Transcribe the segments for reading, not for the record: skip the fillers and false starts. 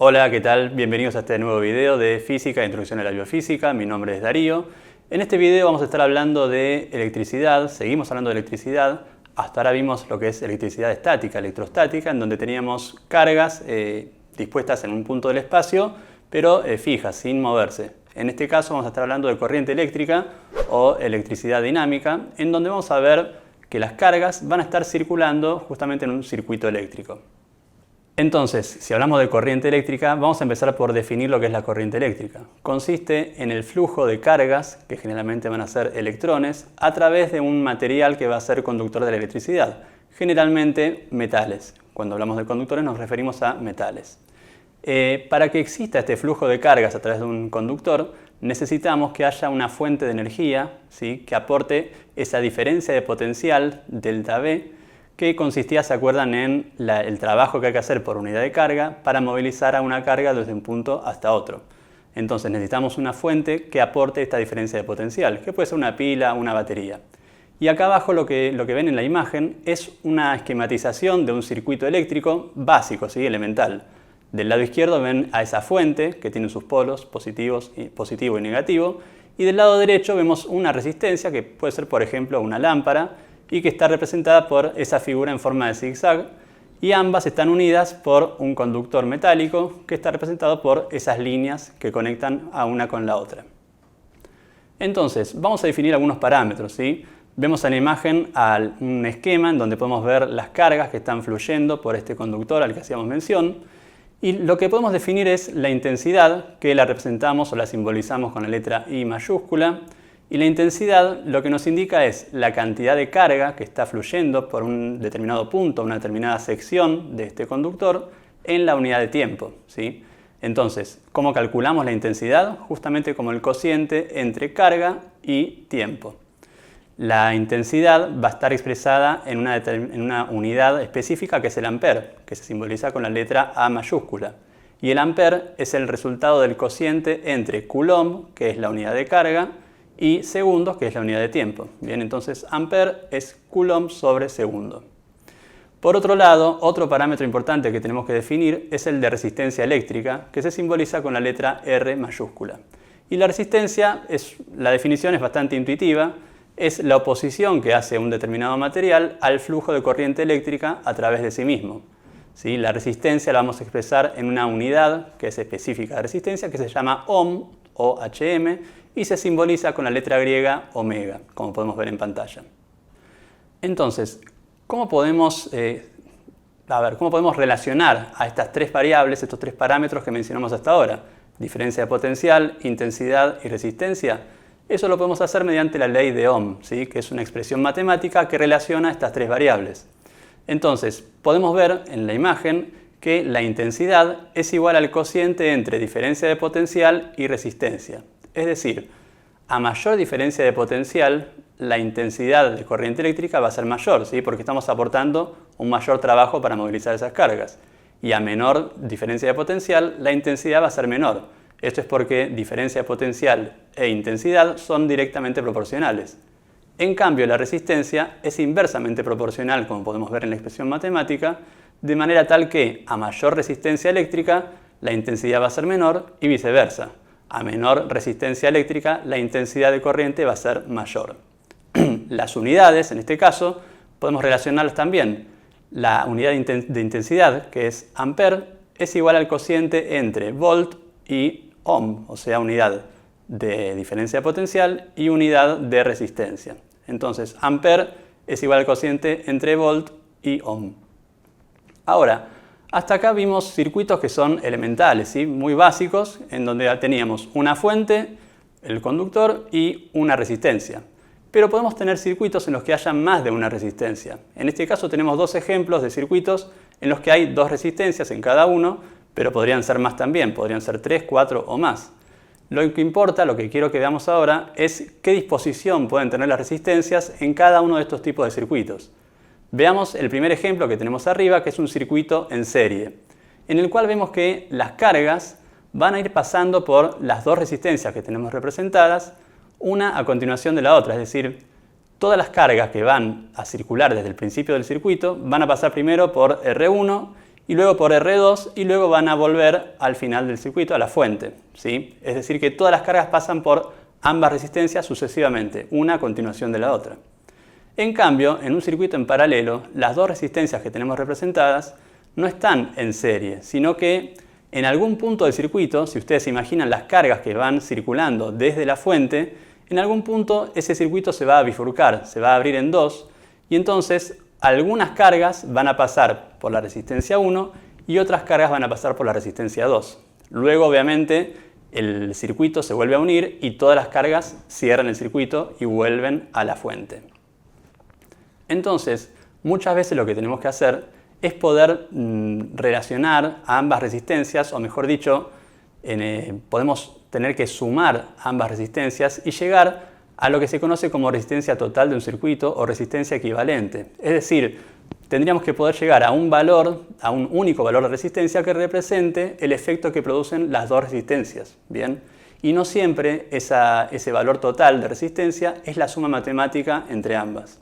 Hola, ¿qué tal? Bienvenidos a este nuevo video de Física e Introducción a la Biofísica. Mi nombre es Darío. En este video vamos a estar hablando de electricidad, seguimos hablando de electricidad. Hasta ahora vimos lo que es electricidad estática, electrostática, en donde teníamos cargas dispuestas en un punto del espacio, pero fijas, sin moverse. En este caso vamos a estar hablando de corriente eléctrica o electricidad dinámica, en donde vamos a ver que las cargas van a estar circulando justamente en un circuito eléctrico. Entonces, si hablamos de corriente eléctrica, vamos a empezar por definir lo que es la corriente eléctrica. Consiste en el flujo de cargas, que generalmente van a ser electrones, a través de un material que va a ser conductor de la electricidad, generalmente metales. Cuando hablamos de conductores nos referimos a metales. Para que exista este flujo de cargas a través de un conductor, necesitamos que haya una fuente de energía, ¿sí?, que aporte esa diferencia de potencial, delta V, que consistía, ¿se acuerdan?, en el trabajo que hay que hacer por unidad de carga para movilizar a una carga desde un punto hasta otro. Entonces necesitamos una fuente que aporte esta diferencia de potencial, que puede ser una pila, una batería. Y acá abajo lo que ven en la imagen es una esquematización de un circuito eléctrico básico, ¿sí?, elemental. Del lado izquierdo ven a esa fuente que tiene sus polos positivo y negativo, y del lado derecho vemos una resistencia que puede ser, por ejemplo, una lámpara, y que está representada por esa figura en forma de zigzag, y ambas están unidas por un conductor metálico que está representado por esas líneas que conectan a una con la otra. Entonces, vamos a definir algunos parámetros, ¿sí? Vemos en la imagen un esquema en donde podemos ver las cargas que están fluyendo por este conductor al que hacíamos mención, y lo que podemos definir es la intensidad, que la representamos o la simbolizamos con la letra I mayúscula. Y la intensidad lo que nos indica es la cantidad de carga que está fluyendo por un determinado punto, una determinada sección de este conductor en la unidad de tiempo, ¿sí? Entonces, ¿cómo calculamos la intensidad? Justamente como el cociente entre carga y tiempo. La intensidad va a estar expresada en una unidad específica que es el ampere, que se simboliza con la letra A mayúscula. Y el ampere es el resultado del cociente entre coulomb, que es la unidad de carga, y segundos, que es la unidad de tiempo. Bien, entonces ampere es coulomb sobre segundo. Por otro lado, otro parámetro importante que tenemos que definir es el de resistencia eléctrica, que se simboliza con la letra R mayúscula. Y la resistencia, la definición es bastante intuitiva, es la oposición que hace un determinado material al flujo de corriente eléctrica a través de sí mismo. ¿Sí? La resistencia la vamos a expresar en una unidad que es específica de resistencia, que se llama ohm o HM, y se simboliza con la letra griega omega, como podemos ver en pantalla. Entonces, ¿cómo podemos relacionar a estas tres variables, estos tres parámetros que mencionamos hasta ahora? Diferencia de potencial, intensidad y resistencia. Eso lo podemos hacer mediante la ley de Ohm, ¿sí?, que es una expresión matemática que relaciona estas tres variables. Entonces, podemos ver en la imagen que la intensidad es igual al cociente entre diferencia de potencial y resistencia. Es decir, a mayor diferencia de potencial, la intensidad de corriente eléctrica va a ser mayor, ¿sí?, porque estamos aportando un mayor trabajo para movilizar esas cargas. Y a menor diferencia de potencial, la intensidad va a ser menor. Esto es porque diferencia de potencial e intensidad son directamente proporcionales. En cambio, la resistencia es inversamente proporcional, como podemos ver en la expresión matemática, de manera tal que a mayor resistencia eléctrica, la intensidad va a ser menor y viceversa. A menor resistencia eléctrica, la intensidad de corriente va a ser mayor. Las unidades, en este caso, podemos relacionarlas también. La unidad de intensidad, que es ampere, es igual al cociente entre volt y ohm, o sea, unidad de diferencia de potencial y unidad de resistencia. Entonces, ampere es igual al cociente entre volt y ohm. Ahora, hasta acá vimos circuitos que son elementales, ¿sí?, muy básicos, en donde teníamos una fuente, el conductor y una resistencia. Pero podemos tener circuitos en los que haya más de una resistencia. En este caso tenemos dos ejemplos de circuitos en los que hay dos resistencias en cada uno, pero podrían ser más también, podrían ser 3, 4 o más. Lo que importa, lo que quiero que veamos ahora, es qué disposición pueden tener las resistencias en cada uno de estos tipos de circuitos. Veamos el primer ejemplo que tenemos arriba, que es un circuito en serie, en el cual vemos que las cargas van a ir pasando por las dos resistencias que tenemos representadas, una a continuación de la otra, es decir, todas las cargas que van a circular desde el principio del circuito van a pasar primero por R1 y luego por R2 y luego van a volver al final del circuito, a la fuente, ¿sí? Es decir, que todas las cargas pasan por ambas resistencias sucesivamente, una a continuación de la otra. En cambio, en un circuito en paralelo, las dos resistencias que tenemos representadas no están en serie, sino que en algún punto del circuito, si ustedes se imaginan las cargas que van circulando desde la fuente, en algún punto ese circuito se va a bifurcar, se va a abrir en dos, y entonces algunas cargas van a pasar por la resistencia 1 y otras cargas van a pasar por la resistencia 2. Luego, obviamente, el circuito se vuelve a unir y todas las cargas cierran el circuito y vuelven a la fuente. Entonces, muchas veces lo que tenemos que hacer es poder relacionar a ambas resistencias, o mejor dicho, podemos tener que sumar ambas resistencias y llegar a lo que se conoce como resistencia total de un circuito o resistencia equivalente. Es decir, tendríamos que poder llegar a un valor, a un único valor de resistencia que represente el efecto que producen las dos resistencias, ¿bien? Y no siempre ese valor total de resistencia es la suma matemática entre ambas.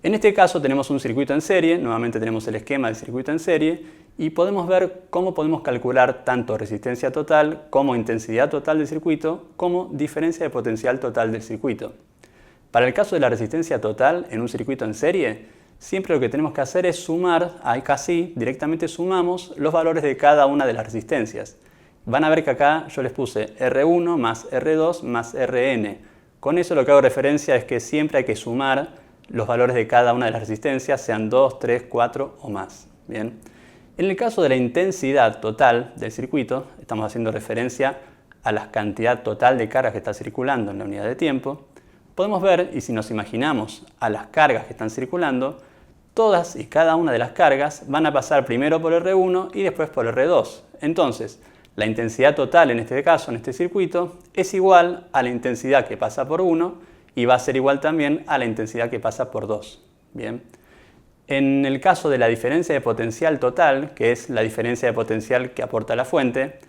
En este caso tenemos un circuito en serie, nuevamente tenemos el esquema del circuito en serie, y podemos ver cómo podemos calcular tanto resistencia total como intensidad total del circuito, como diferencia de potencial total del circuito. Para el caso de la resistencia total en un circuito en serie, siempre lo que tenemos que hacer es sumar, acá sí, directamente sumamos los valores de cada una de las resistencias. Van a ver que acá yo les puse R1 más R2 más Rn. Con eso lo que hago referencia es que siempre hay que sumar los valores de cada una de las resistencias, sean 2, 3, 4 o más. Bien. En el caso de la intensidad total del circuito, estamos haciendo referencia a la cantidad total de cargas que está circulando en la unidad de tiempo, podemos ver, y si nos imaginamos a las cargas que están circulando, todas y cada una de las cargas van a pasar primero por R1 y después por R2. Entonces, la intensidad total en este caso, en este circuito, es igual a la intensidad que pasa por 1 y va a ser igual también a la intensidad que pasa por 2. Bien. En el caso de la diferencia de potencial total, que es la diferencia de potencial que aporta la fuente,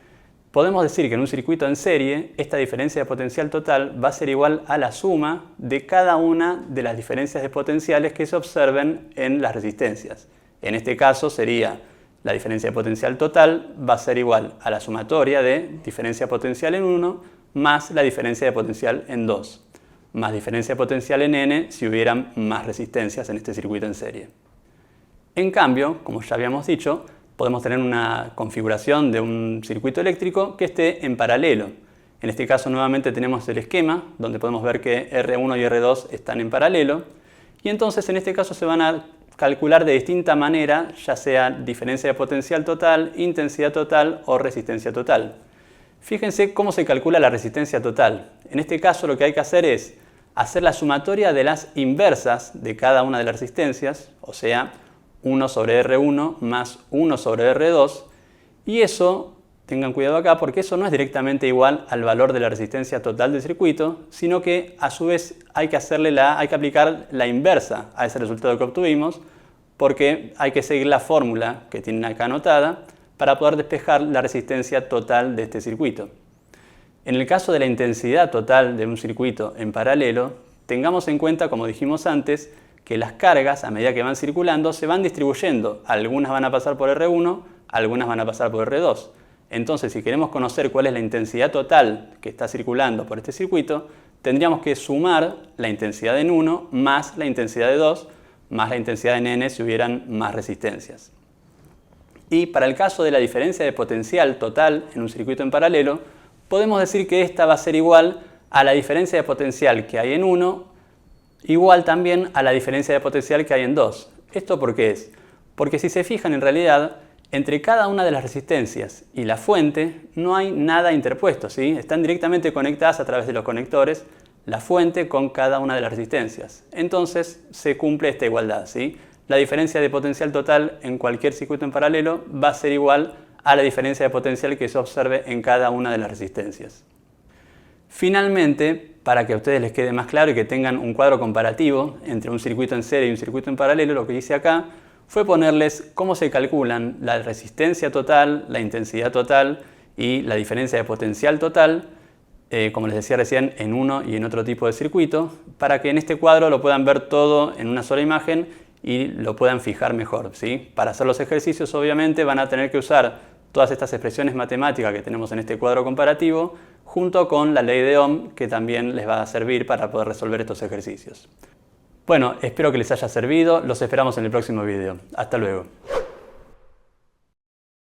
podemos decir que en un circuito en serie, esta diferencia de potencial total va a ser igual a la suma de cada una de las diferencias de potenciales que se observen en las resistencias. En este caso sería la diferencia de potencial total va a ser igual a la sumatoria de diferencia potencial en 1 más la diferencia de potencial en 2. Más diferencia potencial en n si hubieran más resistencias en este circuito en serie. En cambio, como ya habíamos dicho, podemos tener una configuración de un circuito eléctrico que esté en paralelo. En este caso nuevamente tenemos el esquema donde podemos ver que R1 y R2 están en paralelo y entonces en este caso se van a calcular de distinta manera, ya sea diferencia de potencial total, intensidad total o resistencia total. Fíjense cómo se calcula la resistencia total. En este caso lo que hay que hacer es hacer la sumatoria de las inversas de cada una de las resistencias, o sea, 1 sobre R1 más 1 sobre R2, y eso, tengan cuidado acá, porque eso no es directamente igual al valor de la resistencia total del circuito, sino que a su vez hay que aplicar la inversa a ese resultado que obtuvimos, porque hay que seguir la fórmula que tienen acá anotada para poder despejar la resistencia total de este circuito. En el caso de la intensidad total de un circuito en paralelo, tengamos en cuenta, como dijimos antes, que las cargas, a medida que van circulando, se van distribuyendo. Algunas van a pasar por R1, algunas van a pasar por R2. Entonces, si queremos conocer cuál es la intensidad total que está circulando por este circuito, tendríamos que sumar la intensidad en 1 más la intensidad de 2, más la intensidad en n si hubieran más resistencias. Y para el caso de la diferencia de potencial total en un circuito en paralelo, podemos decir que esta va a ser igual a la diferencia de potencial que hay en 1, igual también a la diferencia de potencial que hay en 2. ¿Esto por qué es? Porque si se fijan en realidad, entre cada una de las resistencias y la fuente no hay nada interpuesto, ¿sí? Están directamente conectadas a través de los conectores, la fuente con cada una de las resistencias. Entonces se cumple esta igualdad, ¿sí? La diferencia de potencial total en cualquier circuito en paralelo va a ser igual a la diferencia de potencial que se observe en cada una de las resistencias. Finalmente, para que a ustedes les quede más claro y que tengan un cuadro comparativo entre un circuito en serie y un circuito en paralelo, lo que hice acá fue ponerles cómo se calculan la resistencia total, la intensidad total y la diferencia de potencial total, como les decía recién, en uno y en otro tipo de circuito, para que en este cuadro lo puedan ver todo en una sola imagen y lo puedan fijar mejor, ¿sí? Para hacer los ejercicios obviamente van a tener que usar todas estas expresiones matemáticas que tenemos en este cuadro comparativo junto con la ley de Ohm, que también les va a servir para poder resolver estos ejercicios. Bueno, espero que les haya servido, los esperamos en el próximo video. Hasta luego.